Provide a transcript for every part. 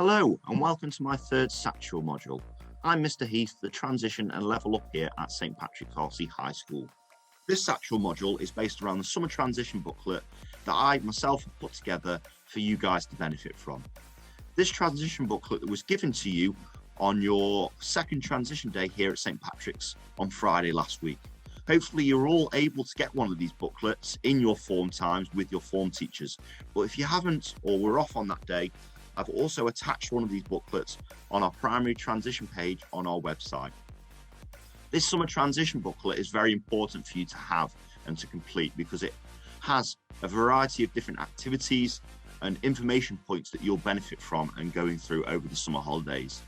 Hello and welcome to my third Satchel module. I'm Mr. Heath, the transition and level up here at St. Patrick Carsey High School. This Satchel module is based around the summer transition booklet that I myself have put together for you guys to benefit from. This transition booklet was given to you on your second transition day here at St. Patrick's on Friday last week. Hopefully you're all able to get one of these booklets in your form times with your form teachers. But if you haven't or were off on that day, I've also attached one of these booklets on our primary transition page on our website. This summer transition booklet is very important for you to have and to complete because it has a variety of different activities and information points that you'll benefit from and going through over the summer holidays.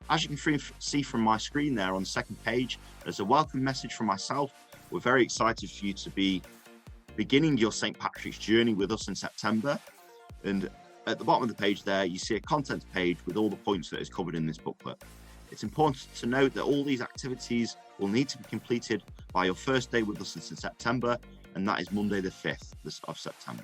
As you can see from my screen there on the second page, there's a welcome message from myself. We're very excited for you to be beginning your St. Patrick's journey with us in September. And at the bottom of the page there, you see a contents page with all the points that is covered in this booklet. It's important to note that all these activities will need to be completed by your first day with us in September, and that is Monday the 5th of September.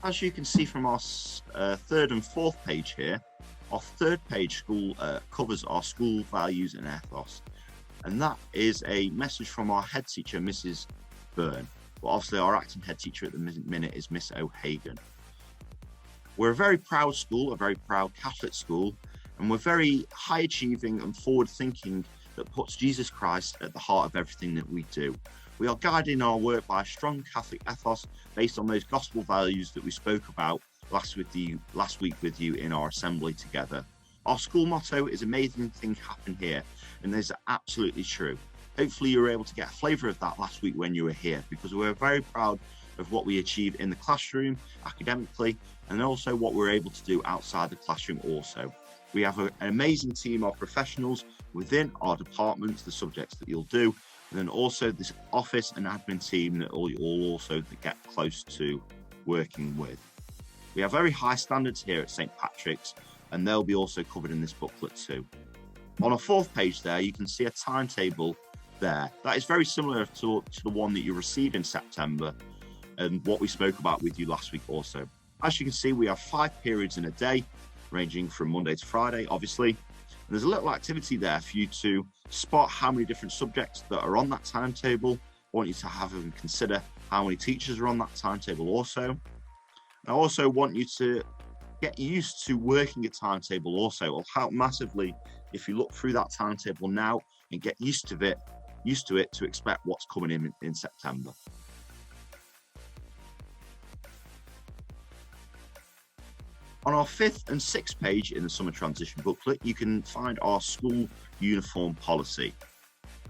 As you can see from our third and fourth page here, our third page covers our school values and ethos. And that is a message from our head teacher, Mrs. Byrne. But obviously our acting head teacher at the minute is Miss O'Hagan. We're a very proud school, a very proud Catholic school, and we're very high achieving and forward thinking that puts Jesus Christ at the heart of everything that we do. We are guiding our work by a strong Catholic ethos based on those gospel values that we spoke about last week with you in our assembly together. Our school motto is amazing things happen here, and this is absolutely true. Hopefully you were able to get a flavour of that last week when you were here, because we're very proud of what we achieve in the classroom academically, and also what we're able to do outside the classroom also. We have an amazing team of professionals within our departments, the subjects that you'll do, and then also this office and admin team that you'll also get close to working with. We have very high standards here at St. Patrick's, and they'll be also covered in this booklet too. On our fourth page there, you can see a timetable there. That is very similar to the one that you received in September and what we spoke about with you last week also. As you can see, we have 5 periods in a day, ranging from Monday to Friday, obviously. And there's a little activity there for you to spot how many different subjects that are on that timetable. I want you to have and consider how many teachers are on that timetable also. And I also want you to get used to working a timetable also. It'll help massively if you look through that timetable now and get used to it to expect what's coming in September. On our 5th and 6th page in the summer transition booklet, you can find our school uniform policy.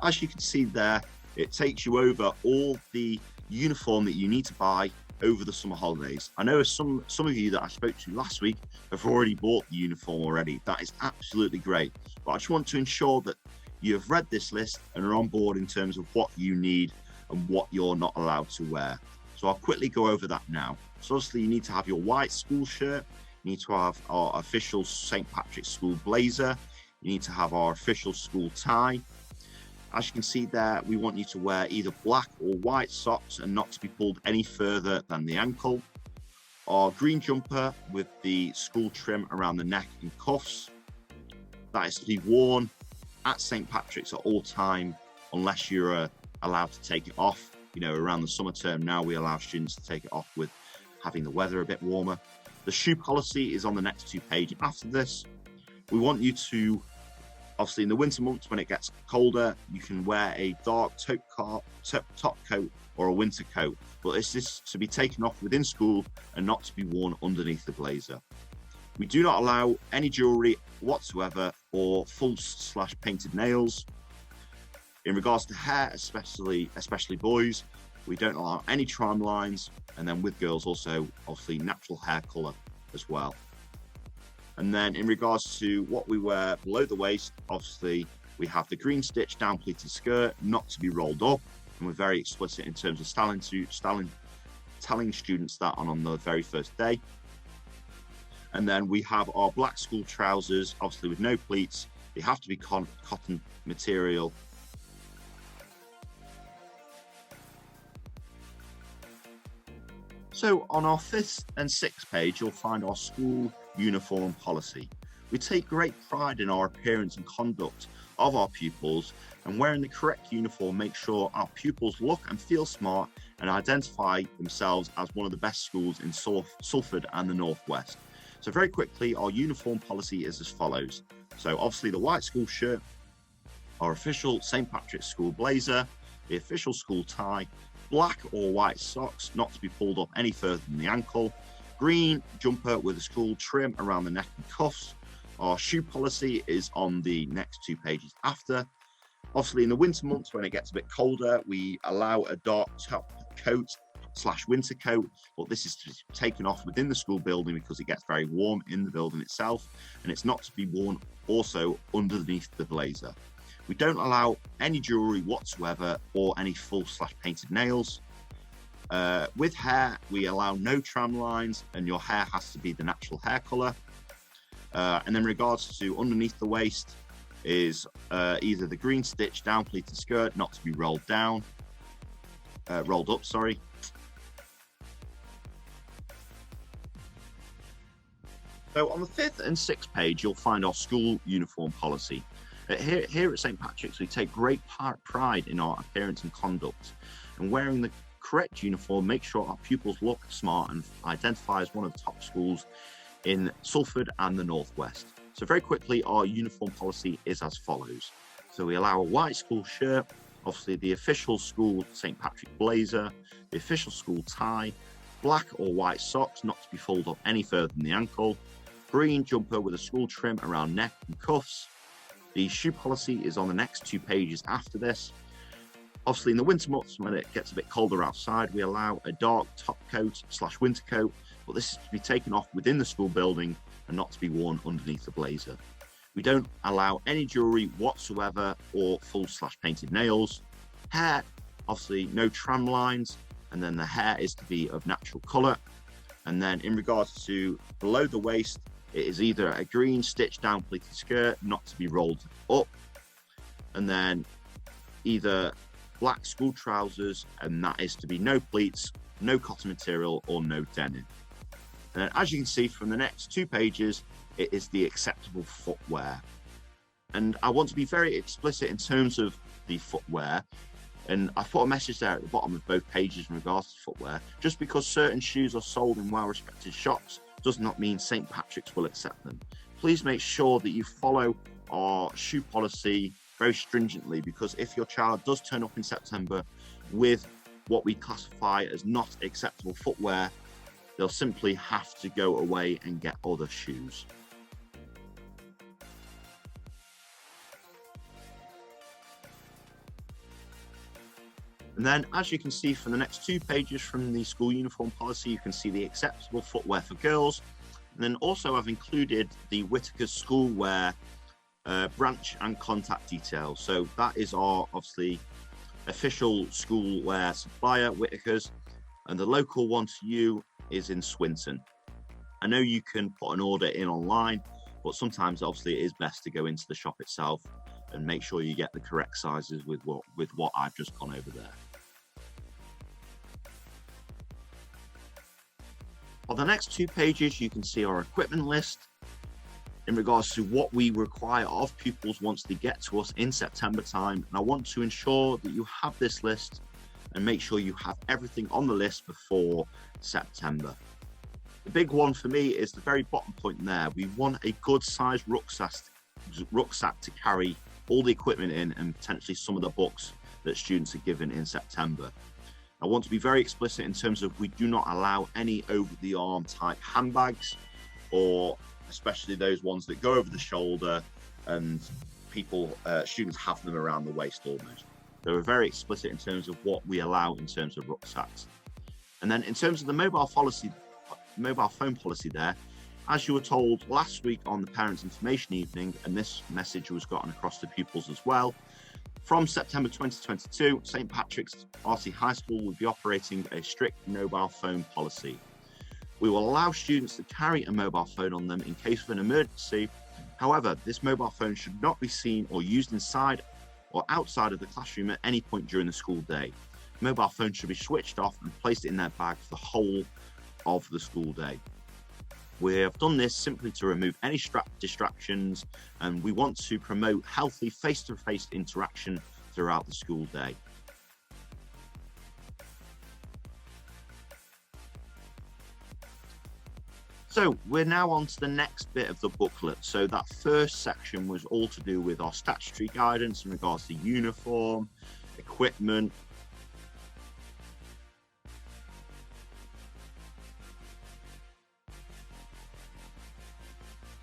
As you can see there, it takes you over all the uniform that you need to buy over the summer holidays. I know some of you that I spoke to last week have already bought the uniform already. That is absolutely great. But I just want to ensure that you have read this list and are on board in terms of what you need and what you're not allowed to wear. So I'll quickly go over that now. So obviously you need to have your white school shirt. You need to have our official St. Patrick's School blazer. You need to have our official school tie. As you can see there, we want you to wear either black or white socks and not to be pulled any further than the ankle. Our green jumper with the school trim around the neck and cuffs. That is to be worn at St. Patrick's at all time, unless you're allowed to take it off. You know, around the summer term now, we allow students to take it off with having the weather a bit warmer. The shoe policy is on the next 2 pages. After this, we want you to, obviously in the winter months when it gets colder, you can wear a dark top coat or a winter coat, but this is to be taken off within school and not to be worn underneath the blazer. We do not allow any jewellery whatsoever or false/painted nails. In regards to hair, especially boys, we don't allow any trim lines, and then with girls also obviously natural hair colour as well. And then in regards to what we wear below the waist, obviously we have the green stitch down pleated skirt, not to be rolled up, and we're very explicit in terms of telling students that on the very first day. And then we have our black school trousers, obviously with no pleats. They have to be cotton material. So on our 5th and 6th page, you'll find our school uniform policy. We take great pride in our appearance and conduct of our pupils, and wearing the correct uniform makes sure our pupils look and feel smart and identify themselves as one of the best schools in Salford and the Northwest. So very quickly, our uniform policy is as follows. So obviously the white school shirt, our official St. Patrick's School blazer, the official school tie, black or white socks, not to be pulled up any further than the ankle, green jumper with a school trim around the neck and cuffs. Our shoe policy is on the next 2 pages after. Obviously, in the winter months when it gets a bit colder, we allow a dark top coat / winter coat, but this is to be taken off within the school building because it gets very warm in the building itself, and it's not to be worn also underneath the blazer. We don't allow any jewellery whatsoever or any full / painted nails. With hair, we allow no tram lines, and your hair has to be the natural hair colour. And in regards to underneath the waist is either the green stitch down pleated skirt, not to be rolled up. So on the 5th and 6th page, you'll find our school uniform policy. Here at St. Patrick's, we take great pride in our appearance and conduct, and wearing the correct uniform makes sure our pupils look smart and identify as one of the top schools in Salford and the Northwest. So very quickly, our uniform policy is as follows. So we allow a white school shirt, obviously the official school St. Patrick blazer, the official school tie, black or white socks, not to be folded up any further than the ankle, green jumper with a school trim around neck and cuffs. The shoe policy is on the next 2 pages after this. Obviously, in the winter months, when it gets a bit colder outside, we allow a dark top coat / winter coat, but this is to be taken off within the school building and not to be worn underneath the blazer. We don't allow any jewellery whatsoever or full / painted nails. Hair, obviously no tram lines, and then the hair is to be of natural colour. And then in regards to below the waist, it is either a green stitched down pleated skirt, not to be rolled up, and then either black school trousers, and that is to be no pleats, no cotton material, or no denim. And then as you can see from the next 2 pages, it is the acceptable footwear. And I want to be very explicit in terms of the footwear, and I put a message there at the bottom of both pages in regards to footwear. Just because certain shoes are sold in well-respected shops does not mean St. Patrick's will accept them. Please make sure that you follow our shoe policy very stringently, because if your child does turn up in September with what we classify as not acceptable footwear, they'll simply have to go away and get other shoes. And then, as you can see from the next 2 pages from the school uniform policy, you can see the acceptable footwear for girls. And then also I've included the Whitaker's school wear branch and contact details. So that is our, obviously, official school wear supplier, Whitaker's, and the local one to you is in Swinton. I know you can put an order in online, but sometimes obviously it is best to go into the shop itself and make sure you get the correct sizes with what I've just gone over there. On the next 2 pages, you can see our equipment list in regards to what we require of pupils once they get to us in September time. And I want to ensure that you have this list and make sure you have everything on the list before September. The big one for me is the very bottom point there. We want a good sized rucksack to carry all the equipment in, and potentially some of the books that students are given in September. I want to be very explicit in terms of we do not allow any over-the-arm type handbags, or especially those ones that go over the shoulder and students have them around the waist almost. So we're very explicit in terms of what we allow in terms of rucksacks. And then in terms of the mobile phone policy there, as you were told last week on the Parents Information Evening, and this message was gotten across to pupils as well, from September 2022, St. Patrick's RC High School will be operating a strict mobile phone policy. We will allow students to carry a mobile phone on them in case of an emergency. However, this mobile phone should not be seen or used inside or outside of the classroom at any point during the school day. mobile phone should be switched off and placed in their bag for the whole of the school day. We have done this simply to remove any distractions, and we want to promote healthy face-to-face interaction throughout the school day. So we're now on to the next bit of the booklet. So that first section was all to do with our statutory guidance in regards to uniform, equipment.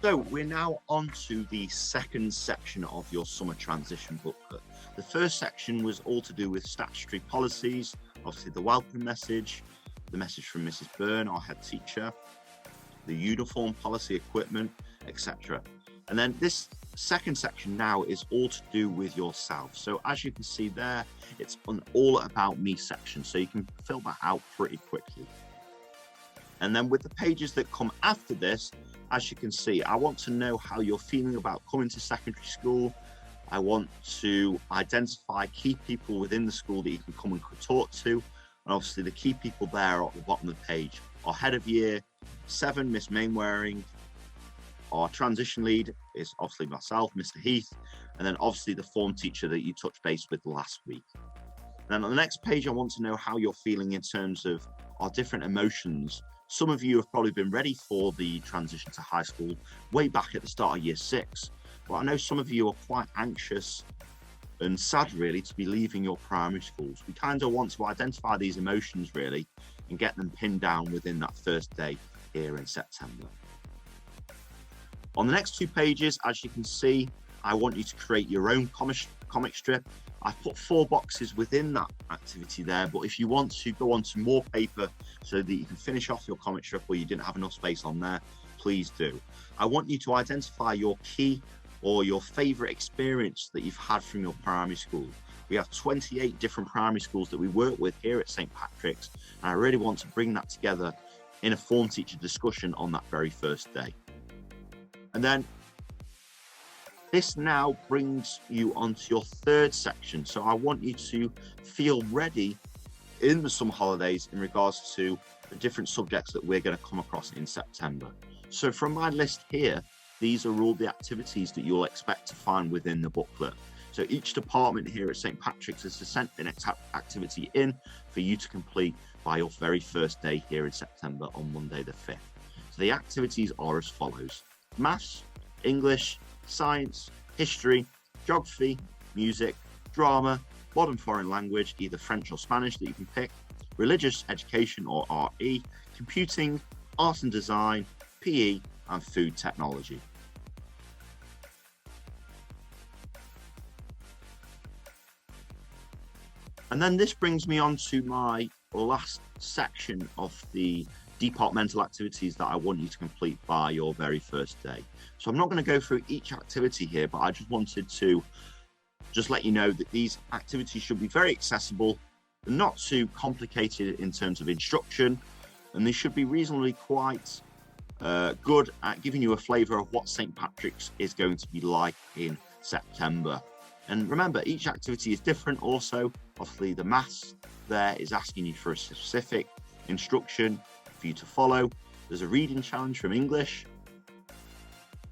So we're now on to the second section of your summer transition booklet. The first section was all to do with statutory policies, obviously the welcome message, the message from Mrs. Byrne, our head teacher, the uniform policy, equipment, etc. And then this second section now is all to do with yourself. So as you can see there, it's an all about me section, so you can fill that out pretty quickly. And then with the pages that come after this, as you can see, I want to know how you're feeling about coming to secondary school. I want to identify key people within the school that you can come and talk to. And obviously the key people there are at the bottom of the page. Our head of year 7, Miss Mainwaring. Our transition lead is obviously myself, Mr. Heath. And then obviously the form teacher that you touched base with last week. Then on the next page, I want to know how you're feeling in terms of our different emotions. Some of you have probably been ready for the transition to high school way back at the start of year 6. But I know some of you are quite anxious and sad really to be leaving your primary schools. We kind of want to identify these emotions really and get them pinned down within that first day here in September. On the next 2 pages, as you can see, I want you to create your own comic strip. I've put 4 boxes within that activity there, but if you want to go on to more paper so that you can finish off your comic strip or you didn't have enough space on there, please do. I want you to identify your key or your favourite experience that you've had from your primary school. We have 28 different primary schools that we work with here at St. Patrick's, and I really want to bring that together in a form teacher discussion on that very first day. And then this now brings you onto your third section. So I want you to feel ready in the summer holidays in regards to the different subjects that we're going to come across in September. So from my list here, these are all the activities that you'll expect to find within the booklet. So each department here at St. Patrick's has sent an activity in for you to complete by your very first day here in September on Monday the 5th. So the activities are as follows: maths, English, science, history, geography, music, drama, modern foreign language, either French or Spanish that you can pick, religious education or RE, computing, art and design, PE, and food technology. And then this brings me on to my last section of the departmental activities that I want you to complete by your very first day. So I'm not going to go through each activity here, but I just wanted to let you know that these activities should be very accessible, not too complicated in terms of instruction, and they should be reasonably quite good at giving you a flavour of what St. Patrick's is going to be like in September. And remember, each activity is different also. Obviously, the maths there is asking you for a specific instruction for you to follow. There's a reading challenge from English.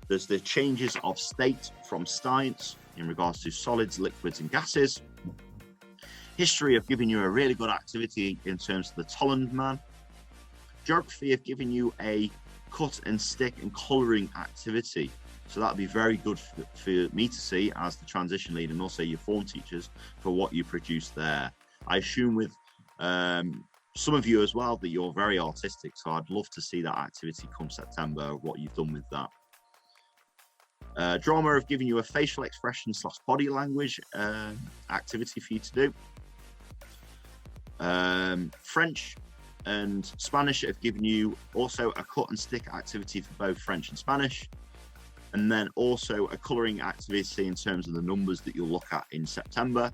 There's the changes of state from science in regards to solids, liquids, and gases. History have given you a really good activity in terms of the Tolland man. Geography have given you a cut and stick and colouring activity. So that'll be very good for me to see as the transition lead and also your form teachers for what you produce there. I assume with some of you as well that you're very artistic, so I'd love to see that activity come September, what you've done with that. Drama have given you a facial expression / body language activity for you to do. French and Spanish have given you also a cut and stick activity for both French and Spanish. And then also a colouring activity in terms of the numbers that you'll look at in September.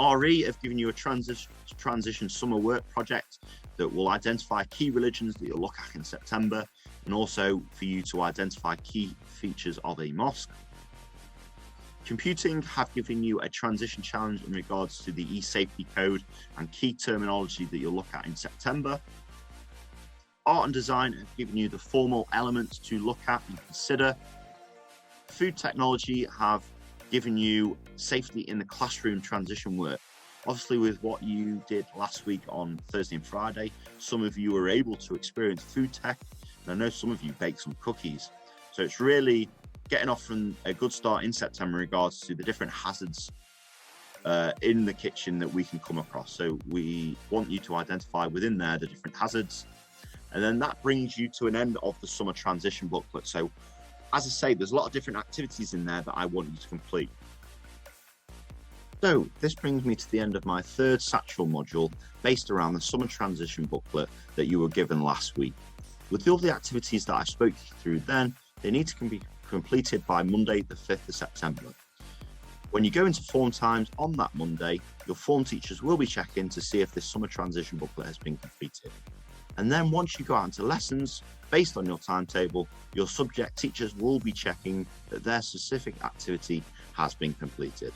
RE have given you a transition summer work project that will identify key religions that you'll look at in September, and also for you to identify key features of a mosque. Computing have given you a transition challenge in regards to the e-safety code and key terminology that you'll look at in September. Art and design have given you the formal elements to look at and consider. Food technology have given you safety in the classroom transition work. Obviously, with what you did last week on Thursday and Friday, some of you were able to experience food tech, and I know some of you baked some cookies. So it's really getting off from a good start in September in regards to the different hazards in the kitchen that we can come across. So we want you to identify within there the different hazards, and then that brings you to an end of the summer transition booklet. So as I say, there's a lot of different activities in there that I want you to complete. So this brings me to the end of my third Satchel module based around the summer transition booklet that you were given last week. With all the activities that I spoke you through then, they need to be completed by Monday, the 5th of September. When you go into form times on that Monday, your form teachers will be checking to see if this summer transition booklet has been completed. And then once you go out into lessons, based on your timetable, your subject teachers will be checking that their specific activity has been completed.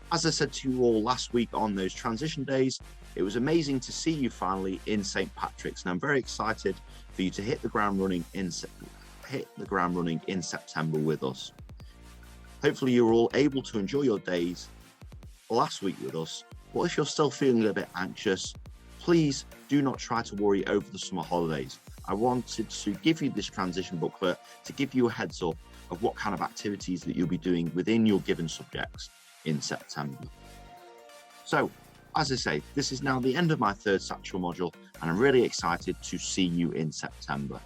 As I said to you all last week on those transition days, it was amazing to see you finally in St. Patrick's, and I'm very excited for you to hit the ground running in September with us. Hopefully you're all able to enjoy your days last week with us, but if you're still feeling a little bit anxious, please do not try to worry over the summer holidays. I wanted to give you this transition booklet to give you a heads up of what kind of activities that you'll be doing within your given subjects in September. So, as I say, this is now the end of my third Satchel module, and I'm really excited to see you in September.